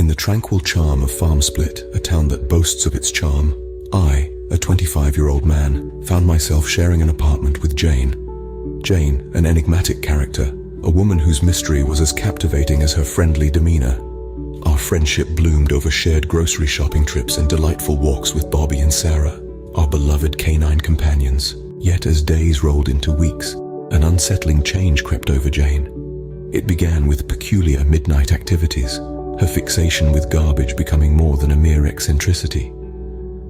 In the tranquil charm of Farmsplit, a town that boasts of its charm, I, a 25-year-old man, found myself sharing an apartment with Jane. Jane, an enigmatic character, a woman whose mystery was as captivating as her friendly demeanor. Our friendship bloomed over shared grocery shopping trips and delightful walks with Bobby and Sarah, our beloved canine companions. Yet as days rolled into weeks, an unsettling change crept over Jane. It began with peculiar midnight activities, her fixation with garbage becoming more than a mere eccentricity.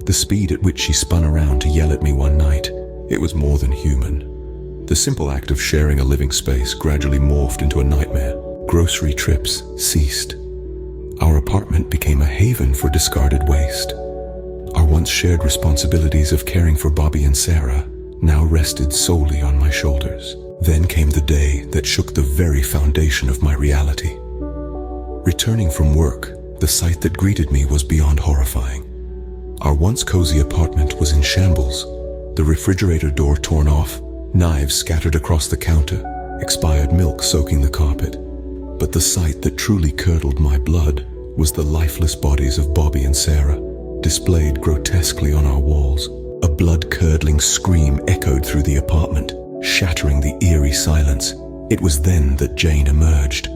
The speed at which she spun around to yell at me one night, it was more than human. The simple act of sharing a living space gradually morphed into a nightmare. Grocery trips ceased. Our apartment became a haven for discarded waste. Our once shared responsibilities of caring for Bobby and Sarah now rested solely on my shoulders. Then came the day that shook the very foundation of my reality. Returning from work, the sight that greeted me was beyond horrifying. Our once cozy apartment was in shambles, the refrigerator door torn off, knives scattered across the counter, expired milk soaking the carpet. But the sight that truly curdled my blood was the lifeless bodies of Bobby and Sarah, displayed grotesquely on our walls. A blood-curdling scream echoed through the apartment, shattering the eerie silence. It was then that Jane emerged,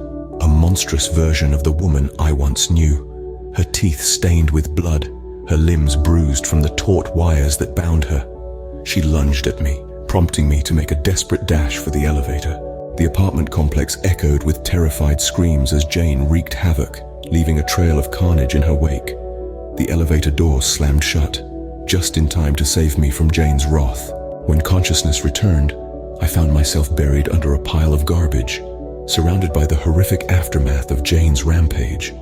a monstrous version of the woman I once knew, her teeth stained with blood, her limbs bruised from the taut wires that bound her. She lunged at me, prompting me to make a desperate dash for the elevator. The apartment complex echoed with terrified screams as Jane wreaked havoc, leaving a trail of carnage in her wake. The elevator door slammed shut, just in time to save me from Jane's wrath. When consciousness returned, I found myself buried under a pile of garbage, surrounded by the horrific aftermath of Jane's rampage.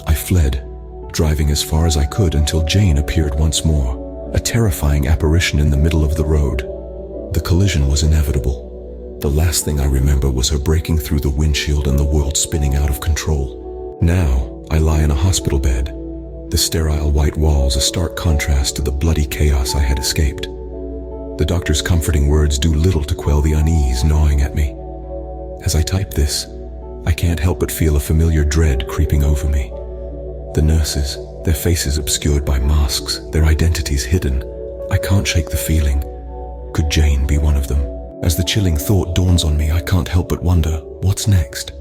I fled, driving as far as I could until Jane appeared once more, a terrifying apparition in the middle of the road. The collision was inevitable. The last thing I remember was her breaking through the windshield and the world spinning out of control. Now, I lie in a hospital bed, the sterile white walls a stark contrast to the bloody chaos I had escaped. The doctor's comforting words do little to quell the unease gnawing at me. As I type this, I can't help but feel a familiar dread creeping over me. The nurses, their faces obscured by masks, their identities hidden. I can't shake the feeling. Could Jane be one of them? As the chilling thought dawns on me, I can't help but wonder, what's next?